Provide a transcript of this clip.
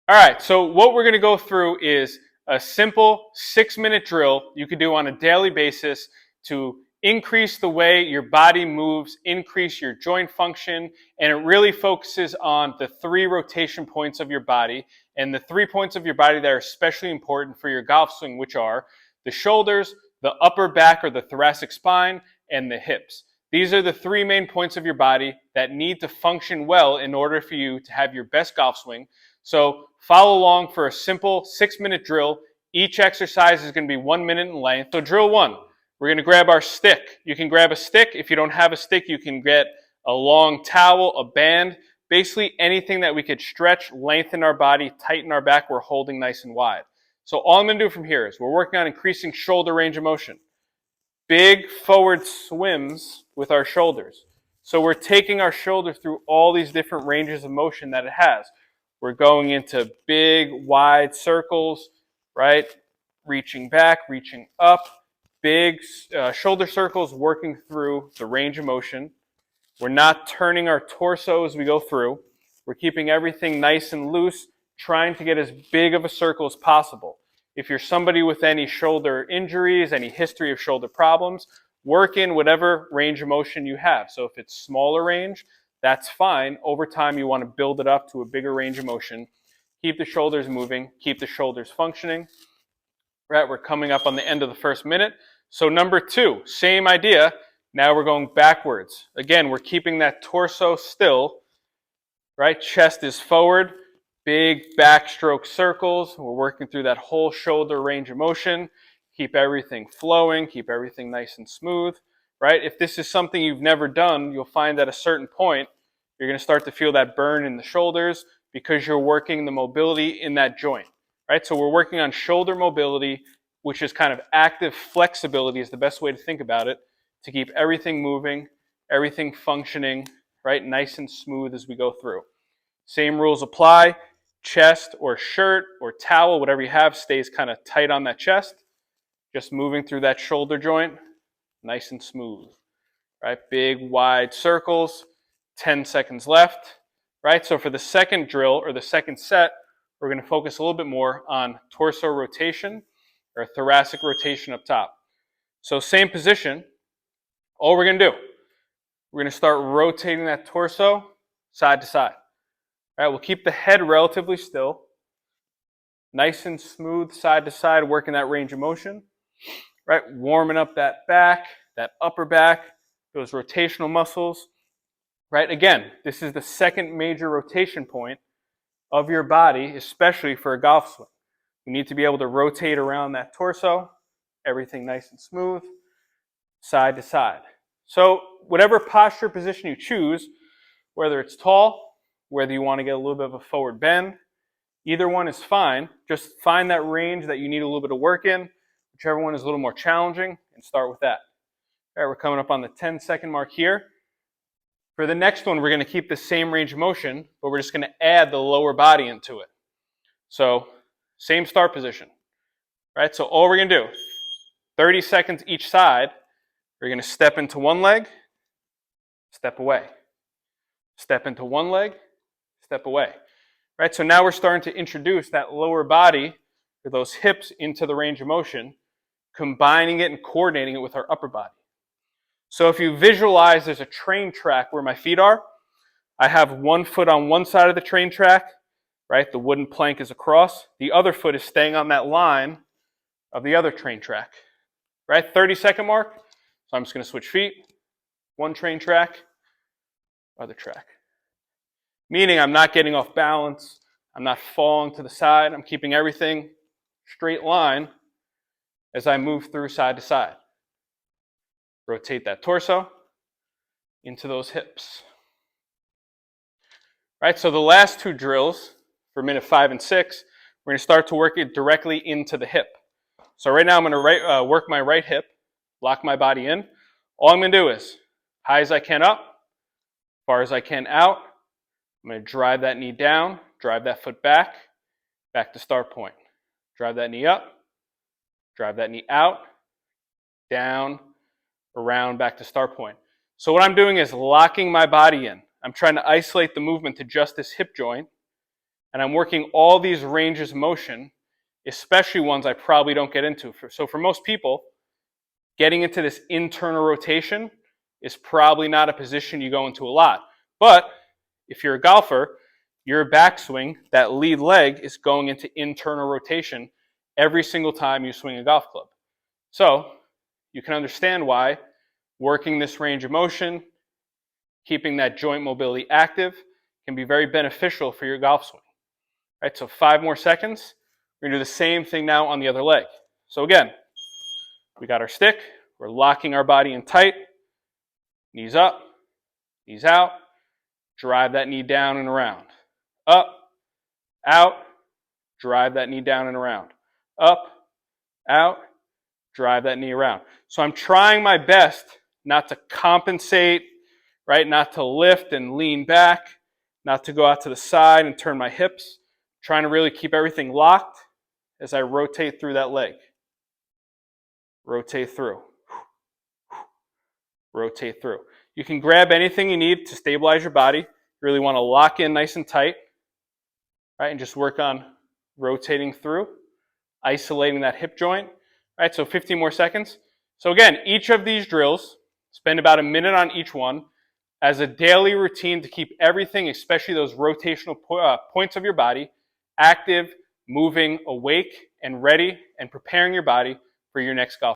All right, so what we're going to go through is a simple 6-minute drill you could do on a daily basis to increase the way your body moves, increase your joint function, and it really focuses on the 3 rotation points of your body and the 3 points of your body that are especially important for your golf swing, which are the shoulders, the upper back or the thoracic spine, and the hips. These are the 3 main points of your body that need to function well in order for you to have your best golf swing. So follow along for a simple 6-minute drill. Each exercise is going to be 1 minute in length. So drill 1, we're going to grab our stick. You can grab a stick. If you don't have a stick, you can get a long towel, a band, basically anything that we could stretch, lengthen our body, tighten our back, we're holding nice and wide. So all I'm going to do from here is we're working on increasing shoulder range of motion. Big forward swims with our shoulders. So we're taking our shoulder through all these different ranges of motion that it has. We're going into big, wide circles, right? Reaching back, reaching up, big shoulder circles working through the range of motion. We're not turning our torso as we go through. We're keeping everything nice and loose, trying to get as big of a circle as possible. If you're somebody with any shoulder injuries, any history of shoulder problems, work in whatever range of motion you have. So if it's smaller range, that's fine. Over time, you want to build it up to a bigger range of motion. Keep the shoulders moving, keep the shoulders functioning. Right, we're coming up on the end of the first minute. So number 2, same idea. Now we're going backwards. Again, we're keeping that torso still, right? Chest is forward, big backstroke circles. We're working through that whole shoulder range of motion. Keep everything flowing, keep everything nice and smooth, right? If this is something you've never done, you'll find at a certain point, you're going to start to feel that burn in the shoulders because you're working the mobility in that joint, right? So we're working on shoulder mobility, which is kind of active flexibility is the best way to think about it, to keep everything moving, everything functioning, right? Nice and smooth as we go through. Same rules apply. Chest or shirt or towel, whatever you have, stays kind of tight on that chest. Just moving through that shoulder joint, nice and smooth, right? Big, wide circles, 10 seconds left, right? So for the second drill or the second set, we're going to focus a little bit more on torso rotation or thoracic rotation up top. So same position. All we're going to do, we're going to start rotating that torso side to side. All right, we'll keep the head relatively still. Nice and smooth side to side, working that range of motion. Right, warming up that back, that upper back, those rotational muscles. Right, again, this is the second major rotation point of your body, especially for a golf swing. You need to be able to rotate around that torso, everything nice and smooth, side to side. So whatever posture position you choose, whether it's tall, whether you want to get a little bit of a forward bend, either one is fine. Just find that range that you need a little bit of work in, whichever one is a little more challenging, and start with that. All right, we're coming up on the 10-second mark here. For the next one, we're going to keep the same range of motion, but we're just going to add the lower body into it. So same start position. Right, so all we're going to do, 30 seconds each side, we're going to step into one leg, step away. Step into one leg, step away. Right, so now we're starting to introduce that lower body, or those hips, into the range of motion, combining it and coordinating it with our upper body. So if you visualize there's a train track where my feet are, I have one foot on one side of the train track, right? The wooden plank is across. The other foot is staying on that line of the other train track, right? 30-second mark. So I'm just going to switch feet. One train track, other track. Meaning I'm not getting off balance. I'm not falling to the side. I'm keeping everything straight line as I move through side to side. Rotate that torso into those hips. Right, so the last 2 drills for minute 5 and 6, we're going to start to work it directly into the hip. So right now I'm going to work my right hip, lock my body in. All I'm going to do is high as I can up, far as I can out. I'm going to drive that knee down, drive that foot back, back to start point. Drive that knee up, drive that knee out, down, around, back to start point. So what I'm doing is locking my body in. I'm trying to isolate the movement to just this hip joint. and I'm working all these ranges of motion, especially ones I probably don't get into. So for most people, getting into this internal rotation is probably not a position you go into a lot. But if you're a golfer, your backswing, that lead leg, is going into internal rotation every single time you swing a golf club. So you can understand why working this range of motion, keeping that joint mobility active, can be very beneficial for your golf swing. All right, so 5 more seconds. We're going to do the same thing now on the other leg. So again, we got our stick. We're locking our body in tight. Knees up, knees out. Drive that knee down and around. Up, out. Drive that knee down and around. Up, out. Drive that knee around. So I'm trying my best not to compensate, right? Not to lift and lean back, not to go out to the side and turn my hips. Trying to really keep everything locked as I rotate through that leg. Rotate through. Rotate through. You can grab anything you need to stabilize your body. You really want to lock in nice and tight, right? And just work on rotating through, isolating that hip joint. All right, so 15 more seconds. So again, each of these drills, spend about a minute on each one as a daily routine to keep everything, especially those rotational points of your body, active, moving, awake, and ready, and preparing your body for your next golf.